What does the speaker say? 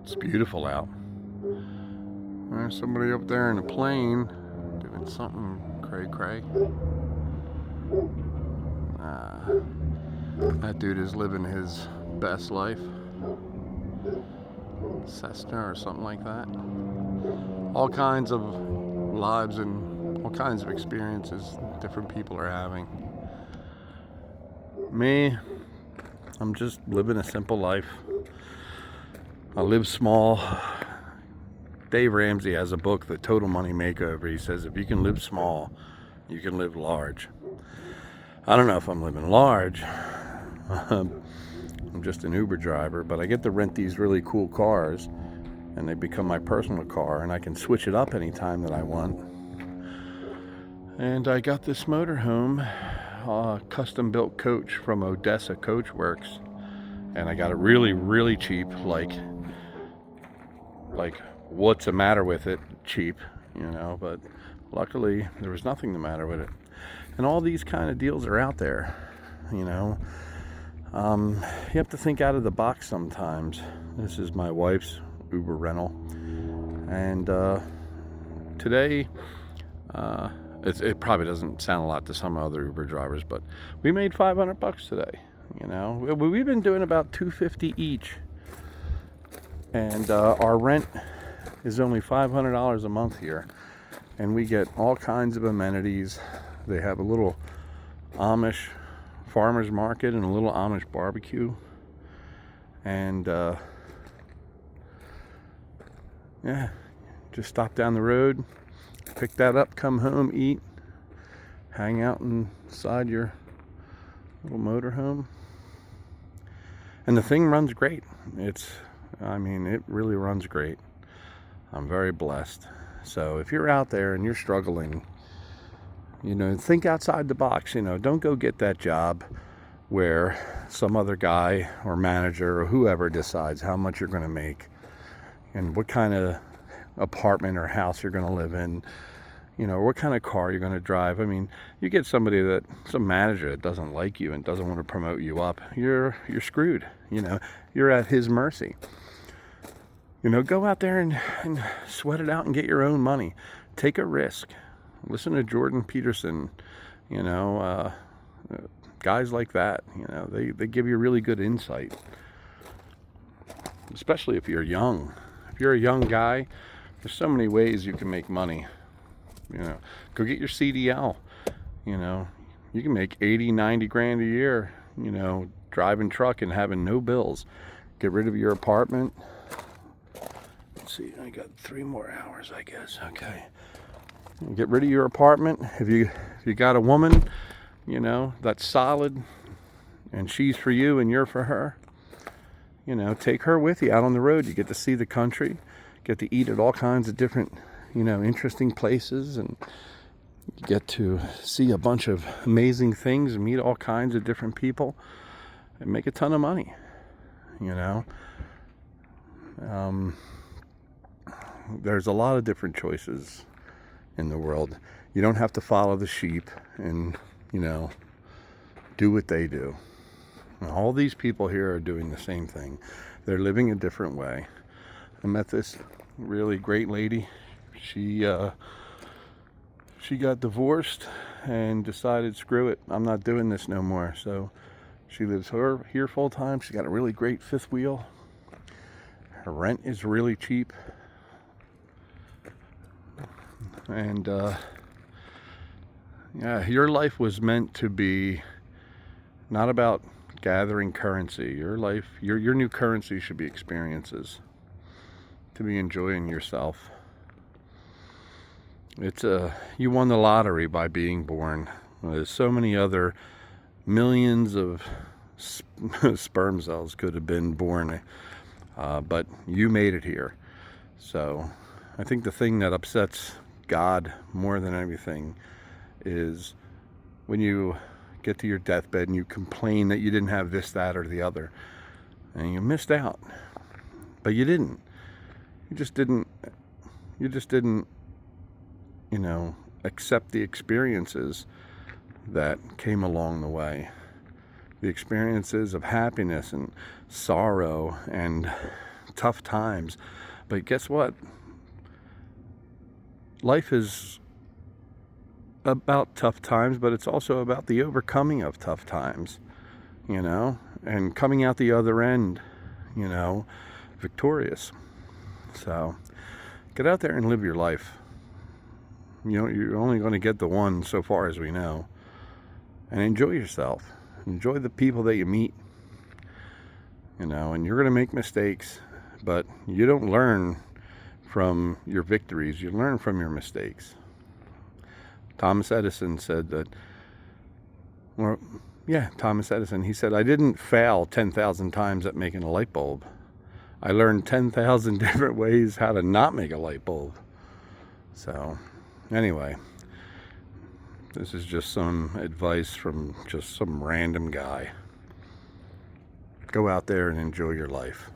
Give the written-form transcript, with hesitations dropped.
It's beautiful out. There's somebody up there in a plane doing something cray-cray. That dude is living his best life. Cessna or something like that. All kinds of lives and all kinds of experiences different people are having. Me, I'm just living a simple life. I live small. Dave Ramsey has a book, The Total Money Makeover. He says if you can live small, you can live large. I don't know if I'm living large. I'm just an Uber driver, but I get to rent these really cool cars, and they become my personal car, and I can switch it up anytime that I want. And I got this motorhome, custom built coach from Odessa Coach Works, and I got it really, really cheap, like what's the matter with it cheap, but luckily there was nothing the matter with it. And all these kind of deals are out there. You have to think out of the box sometimes. This is my wife's Uber rental, and today it probably doesn't sound a lot to some other Uber drivers, but we made $500 today. We've been doing about $250 each, and our rent is only $500 a month here, and we get all kinds of amenities. They have a little Amish farmers market and a little Amish barbecue, and just stop down the road, pick that up, come home, eat, hang out inside your little motorhome, and the thing runs great. It really runs great. I'm very blessed. So if you're out there and you're struggling, think outside the box. Don't go get that job where some other guy or manager or whoever decides how much you're going to make and what kind of apartment or house you're going to live in, what kind of car you're going to drive. You get some manager that doesn't like you and doesn't want to promote you up, you're screwed. You're at his mercy. Go out there and sweat it out and get your own money. Take a risk. Listen to Jordan Peterson, guys like that. They give you really good insight, especially if you're young. If you're a young guy, there's so many ways you can make money. Go get your CDL. You can make 80, 90 grand a year, driving truck and having no bills. Get rid of your apartment. Let's see, I got 3 more hours, I guess. Okay. Get rid of your apartment. If you got a woman, that's solid, and she's for you and you're for her, take her with you out on the road. You get to see the country, get to eat at all kinds of different, interesting places, and you get to see a bunch of amazing things and meet all kinds of different people and make a ton of money, There's a lot of different choices in the world. You don't have to follow the sheep and, do what they do. And all these people here are doing the same thing. They're living a different way. I met this really great lady. She got divorced and decided, screw it, I'm not doing this no more. So she lives here full time. She's got a really great fifth wheel. Her rent is really cheap. And your life was meant to be not about gathering currency. Your life, your new currency should be experiences, to be enjoying yourself. You won the lottery by being born. There's so many other millions of sperm cells could have been born, but you made it here. So I think the thing that upsets God more than everything is when you get to your deathbed and you complain that you didn't have this, that, or the other, and you missed out. But you didn't. You just didn't, accept the experiences that came along the way. The experiences of happiness and sorrow and tough times. But guess what? Life is about tough times, but it's also about the overcoming of tough times, you know, and coming out the other end, you know, victorious. So get out there and live your life. You know, you're only going to get the one so far as we know. And enjoy yourself. Enjoy the people that you meet. You know, and you're going to make mistakes, but you don't learn from your victories. You learn from your mistakes. Thomas Edison said that, or yeah, Thomas Edison, he said, I didn't fail 10,000 times at making a light bulb. I learned 10,000 different ways how to not make a light bulb. So, anyway, this is just some advice from just some random guy. Go out there and enjoy your life.